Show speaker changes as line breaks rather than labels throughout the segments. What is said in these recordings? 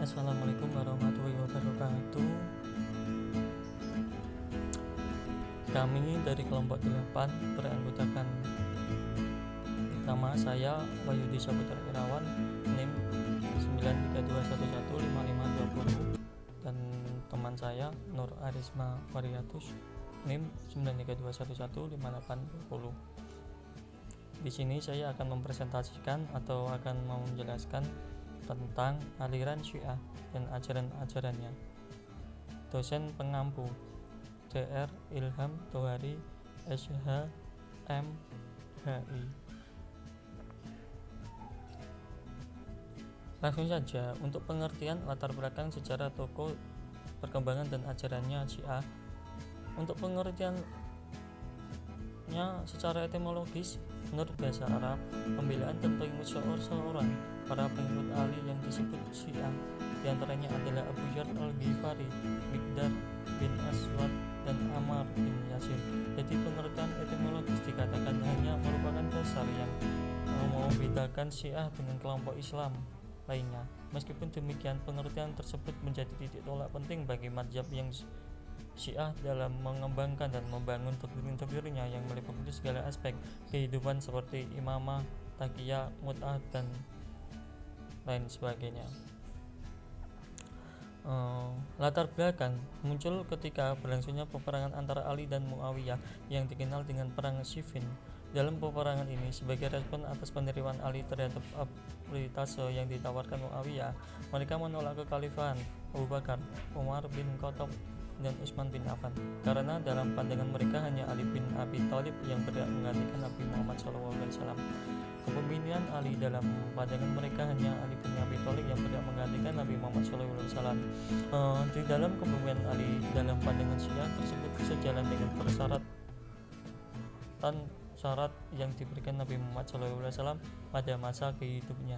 Assalamualaikum warahmatullahi wabarakatuh. Kami dari kelompok 8 beranggotakan pertama saya Wahyudi Saputra Irawan, NIM 932115520, dan teman saya Nur Arisma Wariatus, NIM 932115820. Di sini saya akan mempresentasikan atau akan menjelaskan tentang aliran Syiah dan ajaran-ajarannya. Dosen pengampu Dr. Ilham Tohari, SH, MHI. Langsung saja, untuk pengertian latar belakang sejarah tokoh, perkembangan dan ajarannya Syiah. Untuk pengertiannya secara etimologis, menurut bahasa Arab, pembelaan dan pengikut seorang para pengikut Ali yang disebut Syiah, diantaranya adalah Abu Yar al-Ghifari, Miqdar bin Aswad, dan Ammar bin Yasir. Jadi pengertian etimologis dikatakan hanya merupakan dasar yang membedakan Syiah dengan kelompok Islam lainnya. Meskipun demikian, pengertian tersebut menjadi titik tolak penting bagi mazhab yang Syiah dalam mengembangkan dan membangun doktrin-doktrinnya yang meliputi segala aspek kehidupan seperti imamah, taqiyah, mut'ah, dan lain sebagainya. Latar belakang muncul ketika berlangsungnya peperangan antara Ali dan Muawiyah yang dikenal dengan Perang Siffin. Dalam peperangan ini, sebagai respon atas penerimaan Ali terhadap arbitrase yang ditawarkan Muawiyah, mereka menolak kekhalifahan Abu Bakar, Umar bin Khattab, dan Utsman bin Affan, karena dalam pandangan mereka hanya Ali bin Abi Thalib yang berhak menggantikan Nabi Muhammad SAW. Kepemimpinan Ali dalam pandangan mereka hanya Ali bin Abi Thalib yang berhak menggantikan Nabi Muhammad SAW. Di dalam kepemimpinan Ali dalam pandangan Syiah tersebut sejalan dengan syarat yang diberikan Nabi Muhammad SAW pada masa hidupnya.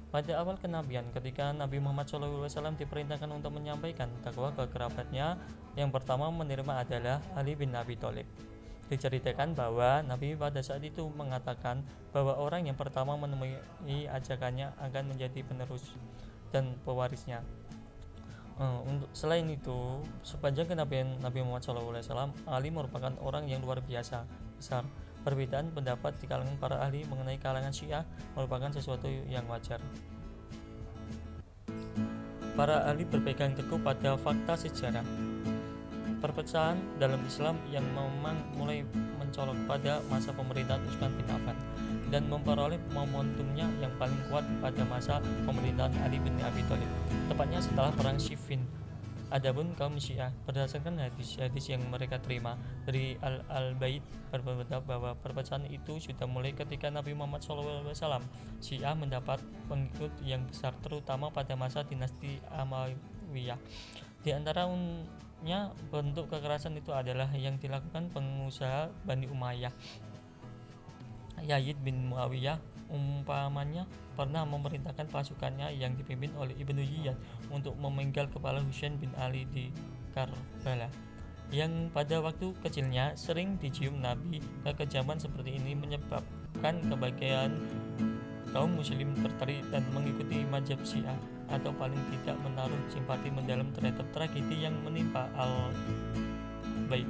Pada awal kenabian, ketika Nabi Muhammad SAW diperintahkan untuk menyampaikan dakwah ke kerabatnya, yang pertama menerima adalah Ali bin Abi Thalib. Diceritakan bahwa Nabi pada saat itu mengatakan bahwa orang yang pertama menemui ajakannya akan menjadi penerus dan pewarisnya. Selain itu, sepanjang kenabian Nabi Muhammad SAW, Ali merupakan orang yang luar biasa besar. Perbedaan pendapat di kalangan para ahli mengenai kalangan Syiah merupakan sesuatu yang wajar. Para ahli berpegang teguh pada fakta sejarah. Perpecahan dalam Islam yang memang mulai mencolok pada masa pemerintahan Utsman bin Affan dan memperoleh momentumnya yang paling kuat pada masa pemerintahan Ali bin Abi Thalib, tepatnya setelah perang Siffin. Adapun kaum Syiah, berdasarkan hadis-hadis yang mereka terima dari Al-Bait, berpendapat bahwa perpecahan itu sudah mulai ketika Nabi Muhammad SAW. Syiah mendapat pengikut yang besar, terutama pada masa dinasti Umayyah. Di antaranya bentuk kekerasan itu adalah yang dilakukan pengusaha Bani Umayyah. Yazid bin Muawiyah umpamanya pernah memerintahkan pasukannya yang dipimpin oleh Ibnu Ziyad untuk memenggal kepala Husain bin Ali di Karbala, yang pada waktu kecilnya sering dicium Nabi. Kekejaman seperti ini menyebabkan kebahagiaan kaum muslim tertarik dan mengikuti mazhab Syiah, atau paling tidak menaruh simpati mendalam terhadap tragedi yang menimpa Al-Bait.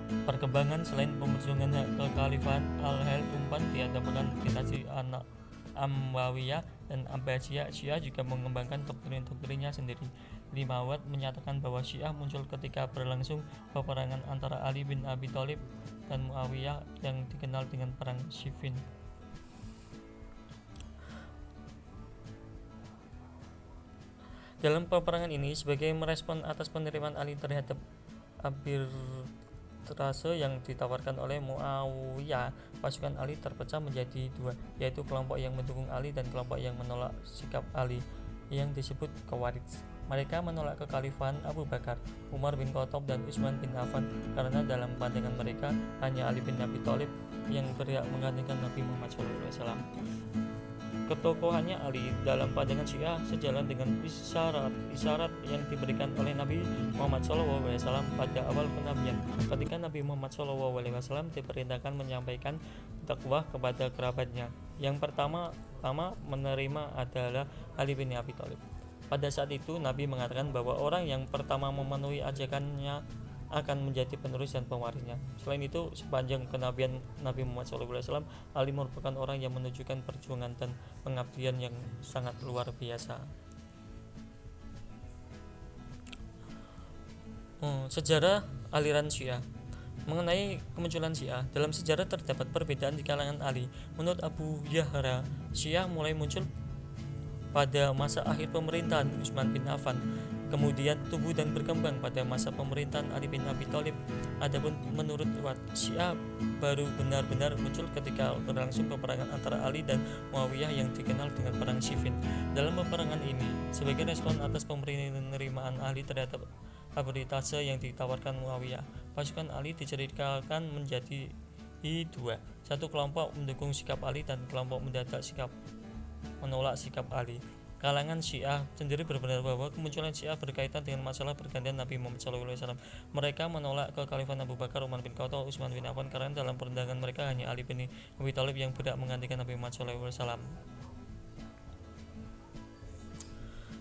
Perkembangan selain pemerjuangan hak kekhalifahan Al-Hal umpan dihadapkan dinasti anak Umayyah dan Abbasiyah, Syiah juga mengembangkan doktrin-doktrinnya sendiri. Limawat menyatakan bahwa Syiah muncul ketika berlangsung peperangan antara Ali bin Abi Thalib dan Muawiyah yang dikenal dengan Perang Siffin. Dalam peperangan ini, sebagai merespon atas penerimaan Ali terhadap arbitrase yang ditawarkan oleh Muawiyah, pasukan Ali terpecah menjadi dua, yaitu kelompok yang mendukung Ali dan kelompok yang menolak sikap Ali, yang disebut Khawarij. Mereka menolak kekhalifahan Abu Bakar, Umar bin Khattab, dan Utsman bin Affan karena dalam pandangan mereka hanya Ali bin Abi Thalib yang berhak menggantikan Nabi Muhammad SAW. Ketokohannya Ali dalam pandangan Syiah sejalan dengan isyarat yang diberikan oleh Nabi Muhammad SAW pada awal kenabian, ketika Nabi Muhammad SAW diperintahkan menyampaikan dakwah kepada kerabatnya. Yang pertama menerima adalah Ali bin Abi Thalib. Pada saat itu Nabi mengatakan bahwa orang yang pertama memenuhi ajakannya akan menjadi penerus dan pewarisnya. Selain itu, sepanjang kenabian Nabi Muhammad SAW, Ali merupakan orang yang menunjukkan perjuangan dan pengabdian yang sangat luar biasa. Sejarah aliran Syiah. Mengenai kemunculan Syiah, dalam sejarah terdapat perbedaan di kalangan Ali. Menurut Abu Yahra, Syiah mulai muncul pada masa akhir pemerintahan Utsman bin Affan, kemudian tumbuh dan berkembang pada masa pemerintahan Ali bin Abi Thalib. Adapun menurut riwayat, Syiah baru benar-benar muncul ketika berlangsung peperangan antara Ali dan Muawiyah yang dikenal dengan Perang Siffin. Dalam peperangan ini, sebagai respon atas penerimaan Ali terhadap arbitrase yang ditawarkan Muawiyah, pasukan Ali diceritakan menjadi dua. Satu kelompok mendukung sikap Ali dan kelompok menolak sikap Ali. Kalangan Syiah sendiri berpendapat bahwa kemunculan Syiah berkaitan dengan masalah pergantian Nabi Muhammad SAW. Mereka menolak kekhalifahan Abu Bakar, Umar bin Khattab, Utsman bin Affan karena dalam pandangan mereka hanya Ali bin Abi Thalib yang berhak menggantikan Nabi Muhammad SAW.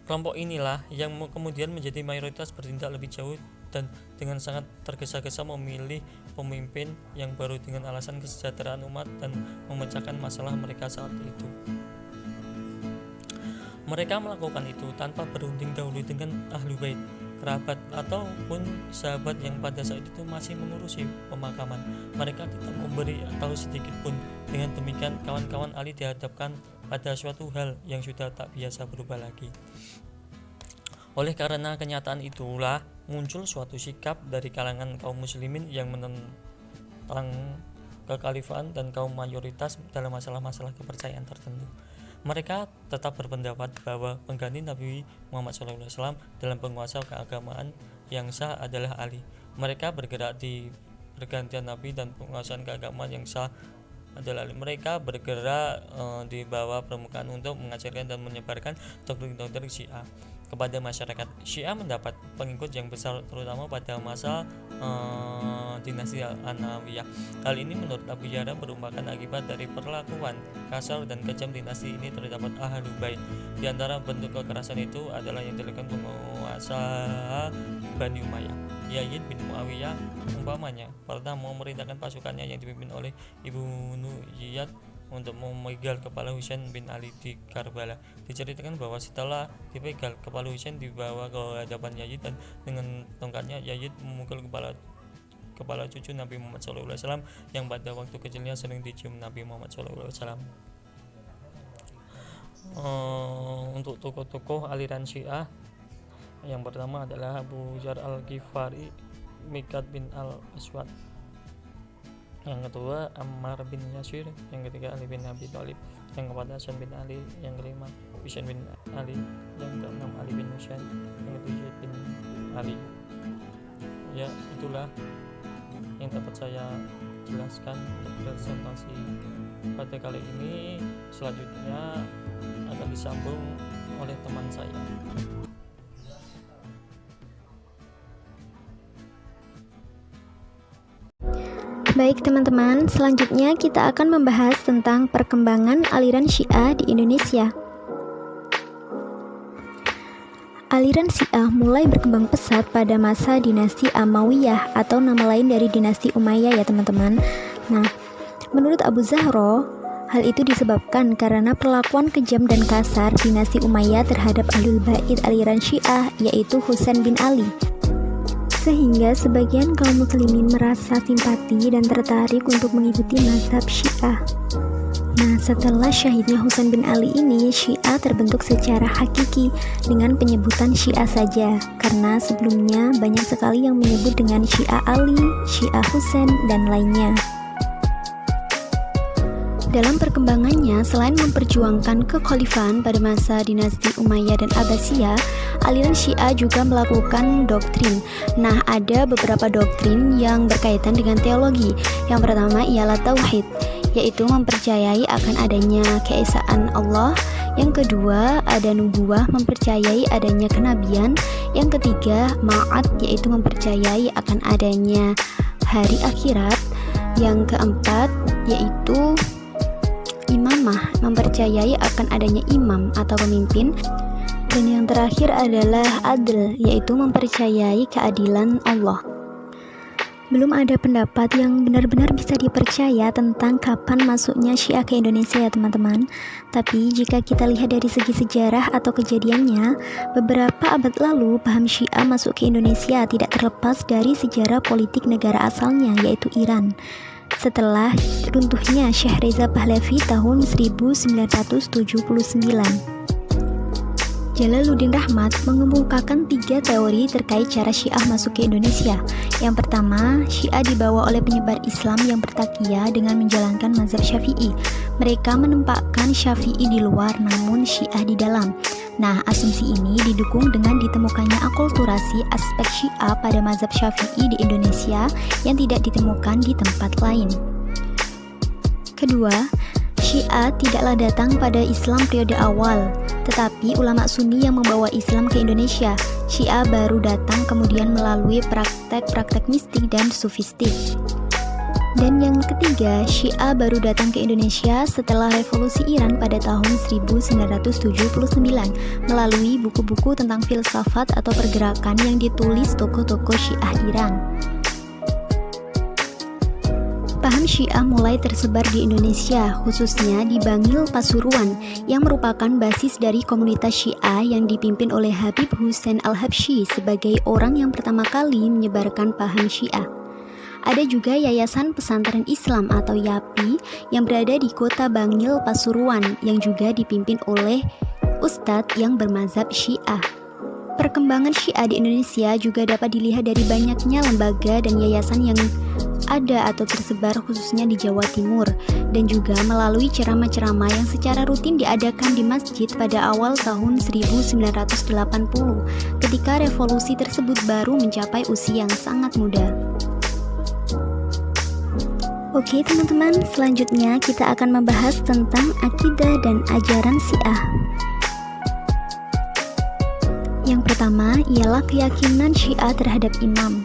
Kelompok inilah yang kemudian menjadi mayoritas bertindak lebih jauh dan dengan sangat tergesa-gesa memilih pemimpin yang baru dengan alasan kesejahteraan umat dan memecahkan masalah mereka saat itu. Mereka melakukan itu tanpa berunding dahulu dengan ahlu bait, kerabat ataupun sahabat yang pada saat itu masih mengurusi pemakaman. Mereka tidak memberi atau sedikit pun. Dengan demikian, kawan-kawan Ali dihadapkan pada suatu hal yang sudah tak biasa berubah lagi. Oleh karena kenyataan itulah muncul suatu sikap dari kalangan kaum muslimin yang menentang kekhalifahan dan kaum mayoritas dalam masalah-masalah kepercayaan tertentu. Mereka tetap berpendapat bahwa pengganti Nabi Muhammad SAW dalam penguasa keagamaan yang sah adalah Ali. Mereka bergerak di pergantian Nabi dan penguasaan keagamaan yang sah adalah Ali. Mereka bergerak di bawah permukaan untuk mengajarkan dan menyebarkan doktrin-doktrin Syiah kepada masyarakat. Syiah mendapat pengikut yang besar terutama pada masa dinasti Al-Anawiyah. Hal ini menurut Abu Yahra merupakan akibat dari perlakuan kasar dan kejam dinasti ini terhadap Ahlul Bait. Di antara bentuk kekerasan itu adalah yang dilakukan penguasa Bani Umayyah. Yazid bin Muawiyah umpamanya pernah memerintahkan pasukannya yang dipimpin oleh Ibnu Ziyad untuk memegal kepala Husain bin Ali di Karbala. Diceritakan bahwa setelah dipegal, kepala Husain dibawa ke hadapan Yazid dan dengan tongkatnya Yazid memukul kepala cucu Nabi Muhammad SAW yang pada waktu kecilnya sering dicium Nabi Muhammad SAW. Untuk tokoh-tokoh aliran Syiah, yang pertama adalah Abu Dzar al-Ghifari, Miqdad bin al-Aswad. Yang kedua Ammar bin Yasir, yang ketiga Ali bin Abi Thalib, yang keempat Hasan bin Ali, yang kelima Husain bin Ali, yang keenam Ali bin Husain, yang ketujuh bin Ali. Ya, itulah yang dapat saya jelaskan untuk presentasi pada kali ini. Selanjutnya akan disambung oleh teman saya.
Baik teman-teman, selanjutnya kita akan membahas tentang perkembangan aliran Syiah di Indonesia. Aliran Syiah mulai berkembang pesat pada masa dinasti Umayyah atau nama lain dari dinasti Umayyah ya teman-teman. Nah, menurut Abu Zahra, hal itu disebabkan karena perlakuan kejam dan kasar dinasti Umayyah terhadap Ahlul Bait aliran Syiah, yaitu Husain bin Ali. Sehingga sebagian kaum muslimin merasa simpati dan tertarik untuk mengikuti mazhab Syiah. Nah, setelah syahidnya Husain bin Ali ini, Syiah terbentuk secara hakiki dengan penyebutan Syiah saja, karena sebelumnya banyak sekali yang menyebut dengan Syiah Ali, Syiah Husain, dan lainnya. Dalam perkembangannya, selain memperjuangkan kekhalifahan pada masa dinasti Umayyah dan Abbasiyah, aliran Syiah juga melakukan doktrin. Nah, ada beberapa doktrin yang berkaitan dengan teologi. Yang pertama ialah tauhid, yaitu mempercayai akan adanya keesaan Allah. Yang kedua, ada nubuwah, mempercayai adanya kenabian. Yang ketiga, ma'ad, yaitu mempercayai akan adanya hari akhirat. Yang keempat, yaitu imamah, mempercayai akan adanya imam atau pemimpin. Dan yang terakhir adalah adl, yaitu mempercayai keadilan Allah. Belum ada pendapat yang benar-benar bisa dipercaya tentang kapan masuknya Syiah ke Indonesia ya teman-teman. Tapi jika kita lihat dari segi sejarah atau kejadiannya, beberapa abad lalu paham Syiah masuk ke Indonesia tidak terlepas dari sejarah politik negara asalnya, yaitu Iran. Setelah runtuhnya Syekh Reza Pahlavi tahun 1979. Jalaluddin Rahmat mengemukakan 3 teori terkait cara Syiah masuk ke Indonesia. Yang pertama, Syiah dibawa oleh penyebar Islam yang bertakiyah dengan menjalankan mazhab Syafi'i. Mereka menempatkan Syafi'i di luar namun Syiah di dalam. Nah, asumsi ini didukung dengan ditemukannya akulturasi aspek Syiah pada mazhab Syafi'i di Indonesia yang tidak ditemukan di tempat lain. Kedua, Syiah tidaklah datang pada Islam periode awal, tetapi ulama Sunni yang membawa Islam ke Indonesia. Syiah baru datang kemudian melalui praktek-praktek mistik dan sufistik. Dan yang ketiga, Syiah baru datang ke Indonesia setelah revolusi Iran pada tahun 1979 melalui buku-buku tentang filsafat atau pergerakan yang ditulis tokoh-tokoh Syiah Iran. Paham Syiah mulai tersebar di Indonesia, khususnya di Bangil, Pasuruan, yang merupakan basis dari komunitas Syiah yang dipimpin oleh Habib Hussein Al-Habsyi sebagai orang yang pertama kali menyebarkan paham Syiah. Ada juga Yayasan Pesantren Islam atau YAPI yang berada di kota Bangil, Pasuruan, yang juga dipimpin oleh ustadz yang bermazhab Syiah. Perkembangan Syiah di Indonesia juga dapat dilihat dari banyaknya lembaga dan yayasan yang ada atau tersebar khususnya di Jawa Timur, dan juga melalui ceramah-ceramah yang secara rutin diadakan di masjid pada awal tahun 1980 ketika revolusi tersebut baru mencapai usia yang sangat muda. Oke teman-teman, selanjutnya kita akan membahas tentang akidah dan ajaran Syiah. Yang pertama ialah keyakinan Syiah terhadap imam.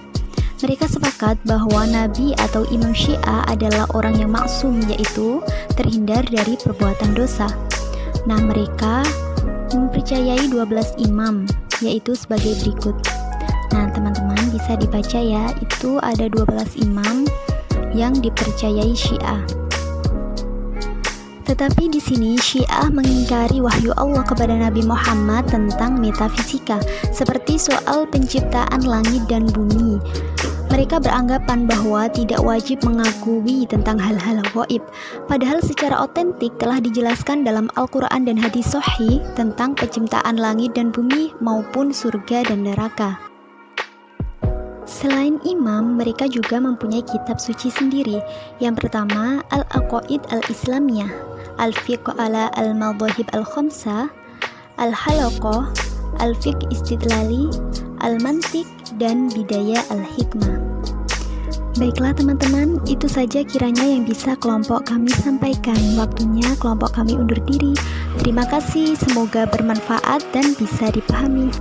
Mereka sepakat bahwa Nabi atau Imam Syiah adalah orang yang maksum, yaitu terhindar dari perbuatan dosa. Nah, mereka mempercayai 12 imam, yaitu sebagai berikut. Nah, teman-teman bisa dibaca ya, itu ada 12 imam yang dipercayai Syiah. Tetapi di sini Syiah mengingkari wahyu Allah kepada Nabi Muhammad tentang metafisika, seperti soal penciptaan langit dan bumi. Mereka beranggapan bahwa tidak wajib mengakui tentang hal-hal gaib, padahal secara otentik telah dijelaskan dalam Al-Quran dan hadis sahih tentang penciptaan langit dan bumi maupun surga dan neraka. Selain imam, mereka juga mempunyai kitab suci sendiri. Yang pertama, Al-Aqaid Al-Islamiyah, Al-Fiqh ala Al-Madhahib Al-Khamsah, Al-Halaqah, Al-Fiqh Istidlali, Al-Mantiq, dan Bidayah Al-Hikmah. Baiklah teman-teman, itu saja kiranya yang bisa kelompok kami sampaikan. Waktunya kelompok kami undur diri. Terima kasih, semoga bermanfaat dan bisa dipahami.